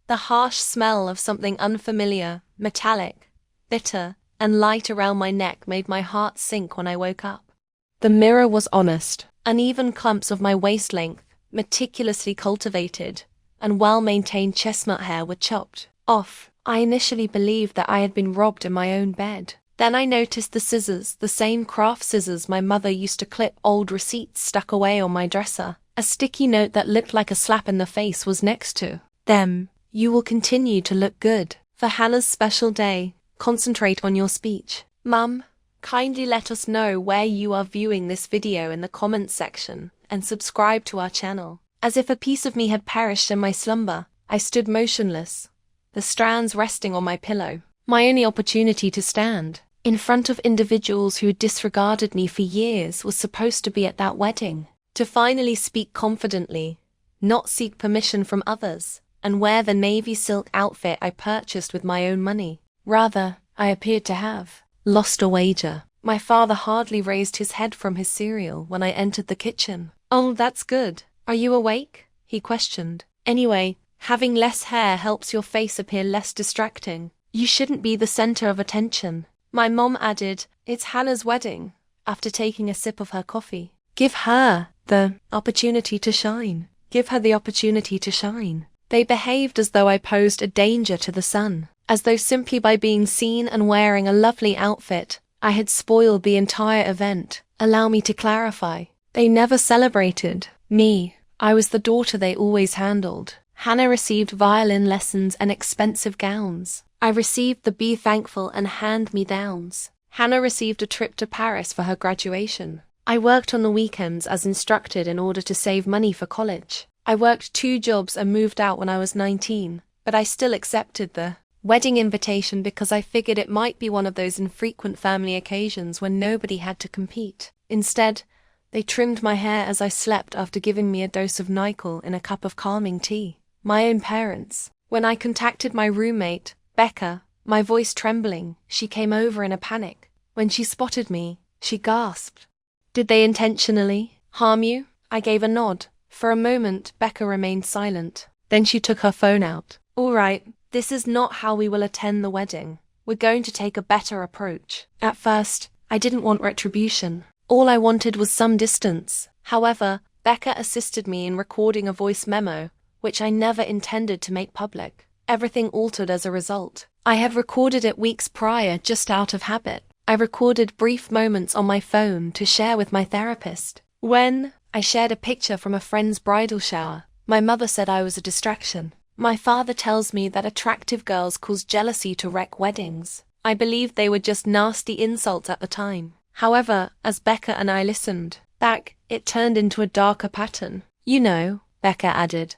The harsh smell of something unfamiliar, metallic, bitter, and light around my neck made my heart sink when I woke up. The mirror was honest. Uneven clumps of my waist length, meticulously cultivated, and well-maintained chestnut hair were chopped off. I initially believed that I had been robbed in my own bed. Then I noticed the scissors, the same craft scissors my mother used to clip old receipts stuck away on my dresser. A sticky note that looked like a slap in the face was next to them. You will continue to look good. For Hannah's special day, concentrate on your speech. Mum, kindly let us know where you are viewing this video in the comments section and subscribe to our channel. As if a piece of me had perished in my slumber, I stood motionless, the strands resting on my pillow. My only opportunity to stand in front of individuals who had disregarded me for years was supposed to be at that wedding. To finally speak confidently, not seek permission from others, and wear the navy silk outfit I purchased with my own money. Rather, I appeared to have lost a wager. My father hardly raised his head from his cereal when I entered the kitchen. "Oh, that's good. Are you awake?" he questioned. "Anyway, having less hair helps your face appear less distracting. You shouldn't be the center of attention." My mom added, "It's Hannah's wedding," after taking a sip of her coffee. "Give her the opportunity to shine. Give her the opportunity to shine." They behaved as though I posed a danger to the sun, as though simply by being seen and wearing a lovely outfit, I had spoiled the entire event. Allow me to clarify. They never celebrated me. I was the daughter they always handled. Hannah received violin lessons and expensive gowns. I received the be thankful and hand-me-downs. Hannah received a trip to Paris for her graduation. I worked on the weekends as instructed in order to save money for college. I worked 2 jobs and moved out when I was 19, but I still accepted the wedding invitation because I figured it might be one of those infrequent family occasions when nobody had to compete. Instead, they trimmed my hair as I slept after giving me a dose of Nyquil in a cup of calming tea. My own parents. When I contacted my roommate, Becca, my voice trembling, she came over in a panic. When she spotted me, she gasped. "Did they intentionally harm you?" I gave a nod. For a moment, Becca remained silent. Then she took her phone out. "All right, this is not how we will attend the wedding. We're going to take a better approach." At first, I didn't want retribution. All I wanted was some distance. However, Becca assisted me in recording a voice memo, which I never intended to make public. Everything altered as a result. I had recorded it weeks prior just out of habit. I recorded brief moments on my phone to share with my therapist. When I shared a picture from a friend's bridal shower, my mother said I was a distraction. My father tells me that attractive girls cause jealousy to wreck weddings. I believed they were just nasty insults at the time. However, as Becca and I listened back, it turned into a darker pattern. "You know," Becca added,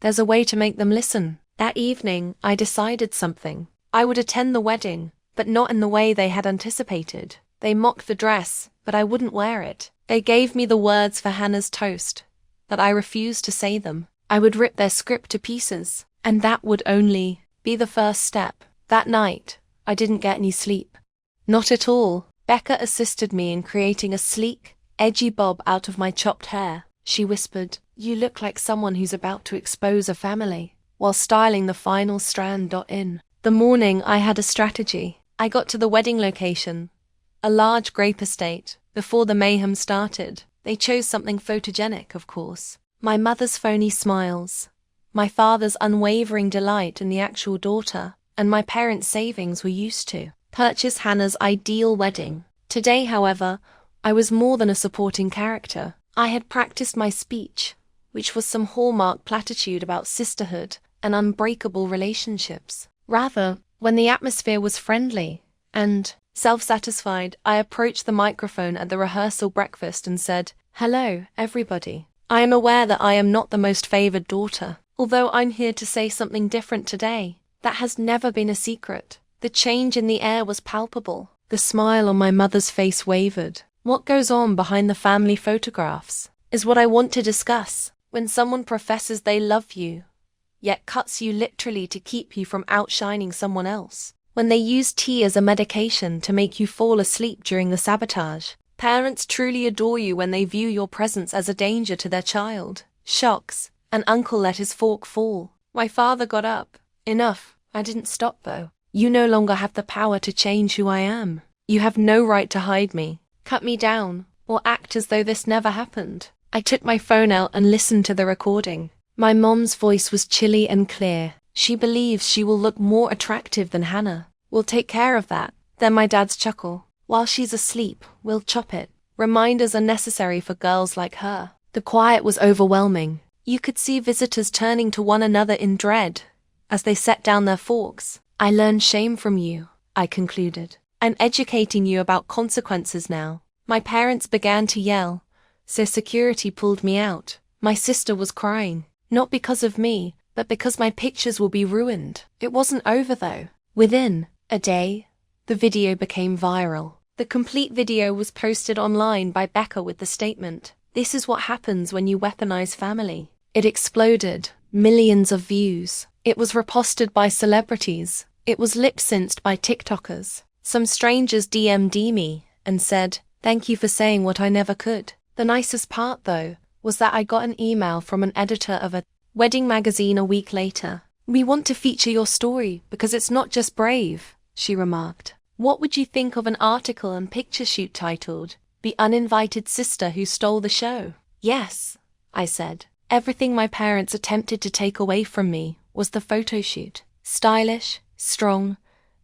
"there's a way to make them listen." That evening, I decided something. I would attend the wedding, but not in the way they had anticipated. They mocked the dress, but I wouldn't wear it. They gave me the words for Hannah's toast, but I refused to say them. I would rip their script to pieces, and that would only be the first step. That night, I didn't get any sleep. Not at all. Becca assisted me in creating a sleek, edgy bob out of my chopped hair. She whispered, "You look like someone who's about to expose a family," while styling the final strand in. The morning, I had a strategy. I got to the wedding location, a large grape estate, before the mayhem started. They chose something photogenic, of course. My mother's phony smiles, my father's unwavering delight in the actual daughter, and my parents' savings were used to purchase Hannah's ideal wedding. Today, however, I was more than a supporting character. I had practiced my speech, which was some hallmark platitude about sisterhood and unbreakable relationships. Rather, when the atmosphere was friendly and self-satisfied, I approached the microphone at the rehearsal breakfast and said, "Hello, everybody. I am aware that I am not the most favored daughter. Although I'm here to say something different today, that has never been a secret." The change in the air was palpable. The smile on my mother's face wavered. What goes on behind the family photographs is what I want to discuss. When someone professes they love you, yet cuts you literally to keep you from outshining someone else. When they use tea as a medication to make you fall asleep during the sabotage. Parents truly adore you when they view your presence as a danger to their child. Shocks. An uncle let his fork fall. My father got up, Enough. I didn't stop though. You no longer have the power to change who I am. You have no right to hide me, cut me down, or act as though this never happened. I took my phone out and listened to the recording. My mom's voice was chilly and clear. She believes she will look more attractive than Hannah. We'll take care of that. Then my dad's chuckle. While she's asleep, we'll chop it. Reminders are necessary for girls like her. The quiet was overwhelming. You could see visitors turning to one another in dread as they set down their forks. I learned shame from you, I concluded. I'm educating you about consequences now. My parents began to yell, so security pulled me out. My sister was crying, not because of me, but because my pictures will be ruined. It wasn't over though. Within a day, the video became viral. The complete video was posted online by Becca with the statement, "This is what happens when you weaponize family." It exploded. Millions of views. It was reposted by celebrities. It was lip-synced by TikTokers. Some strangers DM'd me and said, "Thank you for saying what I never could." The nicest part, though, was that I got an email from an editor of a wedding magazine a week later. "We want to feature your story because it's not just brave," she remarked. "What would you think of an article and picture shoot titled, 'The Uninvited Sister Who Stole the Show'?" "Yes," I said. Everything my parents attempted to take away from me was the photo shoot. Stylish, strong,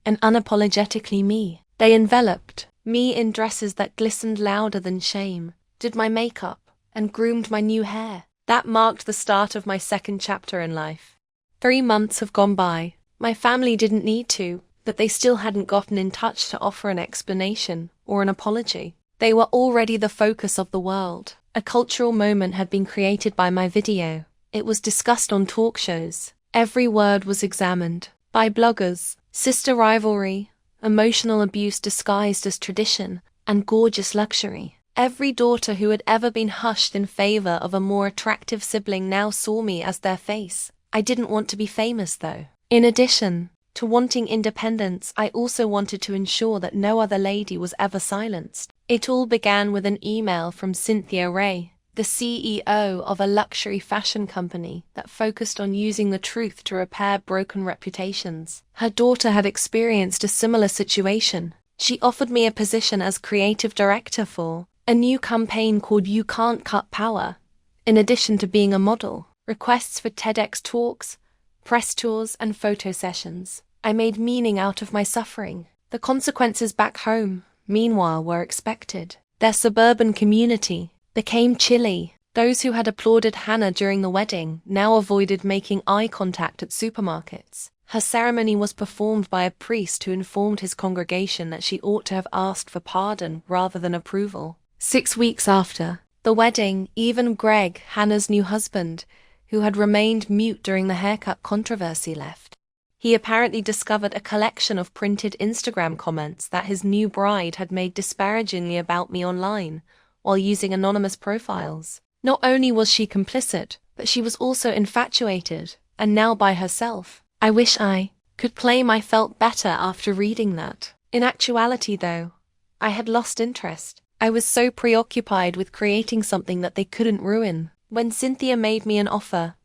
and unapologetically me. They enveloped me in dresses that glistened louder than shame, did my makeup, and groomed my new hair. That marked the start of my second chapter in life. 3 months have gone by. My family didn't need to, but they still hadn't gotten in touch to offer an explanation or an apology. They were already the focus of the world. A cultural moment had been created by my video. It was discussed on talk shows. Every word was examined. By bloggers, sister rivalry, emotional abuse disguised as tradition, and gorgeous luxury. Every daughter who had ever been hushed in favor of a more attractive sibling now saw me as their face. I didn't want to be famous, though. In addition to wanting independence, I also wanted to ensure that no other lady was ever silenced. It all began with an email from Cynthia Ray, the CEO of a luxury fashion company that focused on using the truth to repair broken reputations. Her daughter had experienced a similar situation. She offered me a position as creative director for a new campaign called You Can't Cut Power, in addition to being a model. Requests for TEDx talks, press tours, and photo sessions. I made meaning out of my suffering. The consequences back home, meanwhile, were expected. Their suburban community became chilly. Those who had applauded Hannah during the wedding now avoided making eye contact at supermarkets. Her ceremony was performed by a priest who informed his congregation that she ought to have asked for pardon rather than approval. 6 weeks after the wedding, even Greg, Hannah's new husband, who had remained mute during the haircut controversy, left. He apparently discovered a collection of printed Instagram comments that his new bride had made disparagingly about me online while using anonymous profiles. Not only was she complicit, but she was also infatuated, and now by herself. I wish I could claim I felt better after reading that. In actuality, though, I had lost interest. I was so preoccupied with creating something that they couldn't ruin. When Cynthia made me an offer,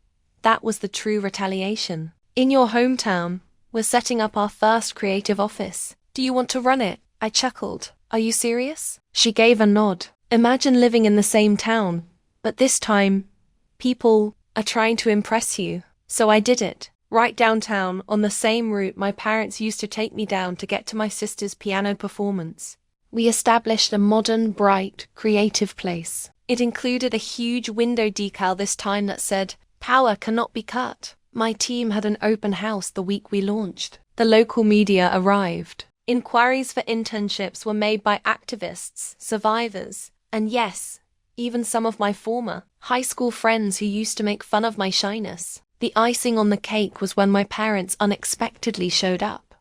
that was the true retaliation. "In your hometown, we're setting up our first creative office. Do you want to run it?" I chuckled. "Are you serious?" She gave a nod. "Imagine living in the same town, but this time, people are trying to impress you." So I did it. Right downtown, on the same route my parents used to take me down to get to my sister's piano performance. We established a modern, bright, creative place. It included a huge window decal this time that said, "Power cannot be cut." My team had an open house the week we launched. The local media arrived. Inquiries for internships were made by activists, survivors, and yes, even some of my former high school friends who used to make fun of my shyness. The icing on the cake was when my parents unexpectedly showed up.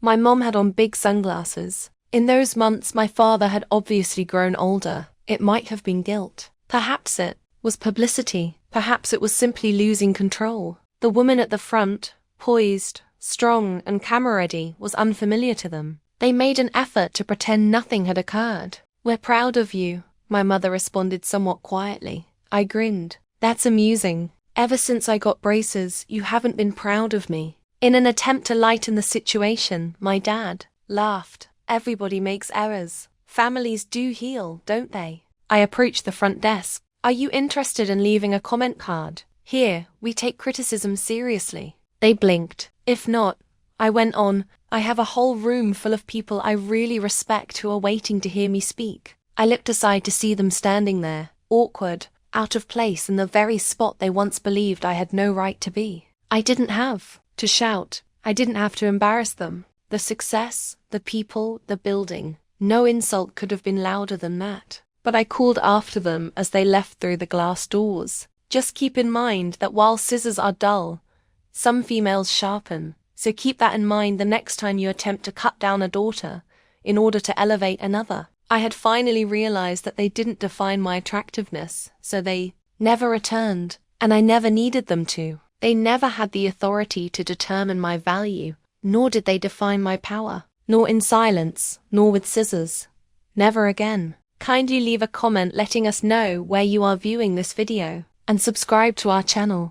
My mom had on big sunglasses. In those months, my father had obviously grown older. It might have been guilt. Perhaps it was publicity. Perhaps it was simply losing control. The woman at the front, poised, strong, and camera-ready, was unfamiliar to them. They made an effort to pretend nothing had occurred. "We're proud of you," my mother responded somewhat quietly. I grinned. "That's amusing. Ever since I got braces, you haven't been proud of me." In an attempt to lighten the situation, my dad laughed. Everybody makes errors. Families do heal, don't they? I approached the front desk. Are you interested in leaving a comment card? Here, we take criticism seriously. They blinked. If not, I went on, I have a whole room full of people I really respect who are waiting to hear me speak. I looked aside to see them standing there, awkward, out of place in the very spot they once believed I had no right to be. I didn't have to shout. I didn't have to embarrass them. The success, the people, the building. No insult could have been louder than that. But I called after them as they left through the glass doors. Just keep in mind that while scissors are dull, some females sharpen. So keep that in mind the next time you attempt to cut down a daughter in order to elevate another. I had finally realized that they didn't define my attractiveness, so they never returned, and I never needed them to. They never had the authority to determine my value, nor did they define my power, nor in silence, nor with scissors. Never again. Kindly leave a comment letting us know where you are viewing this video, and subscribe to our channel.